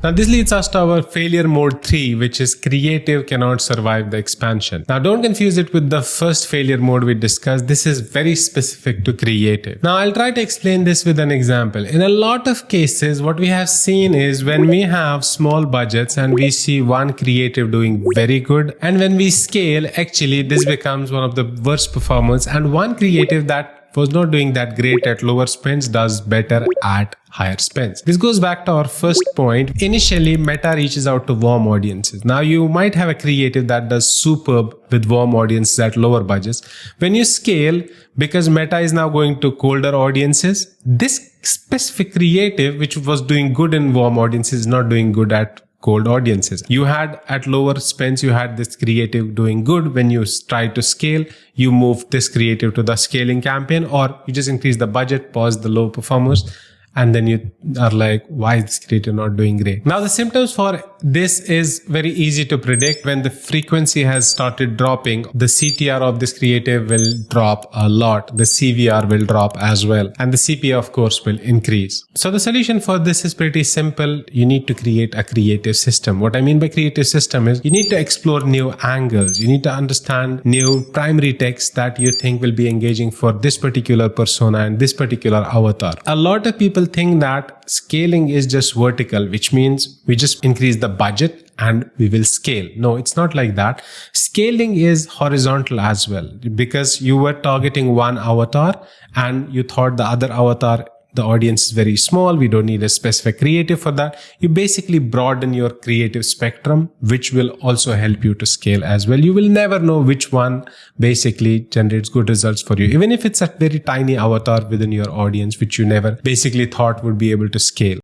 Now this leads us to our failure mode 3, which is creative cannot survive the expansion. Now don't confuse it with the first failure mode we discussed. This is very specific to creative. Now I'll try to explain this with an example. In a lot of cases, what we have seen is when we have small budgets and we see one creative doing very good, and when we scale, actually this becomes one of the worst performers, and one creative that was not doing that great at lower spends does better at higher spends. This goes back to our first point. Initially, Meta reaches out to warm audiences. Now you might have a creative that does superb with warm audiences at lower budgets. When you scale, because Meta is now going to colder audiences, this specific creative, which was doing good in warm audiences, is not doing good at cold audiences. You had at lower spends, you had this creative doing good. When you try to scale, you move this creative to the scaling campaign, or you just increase the budget, pause the low performers, and then you are like, why is this creative not doing great? Now the symptoms for this is very easy to predict. When the frequency has started dropping, the CTR of this creative will drop a lot. The CVR will drop as well. And the CPA of course will increase. So the solution for this is pretty simple. You need to create a creative system. What I mean by creative system is you need to explore new angles. You need to understand new primary text that you think will be engaging for this particular persona and this particular avatar. A lot of people think that scaling is just vertical, which means we just increase the budget and we will scale. No, it's not like that. Scaling is horizontal as well, because you were targeting one avatar and you thought the other avatar, the audience is very small, we don't need a specific creative for that. You basically broaden your creative spectrum, which will also help you to scale as well. You will never know which one basically generates good results for you, even if it's a very tiny avatar within your audience, which you never basically thought would be able to scale.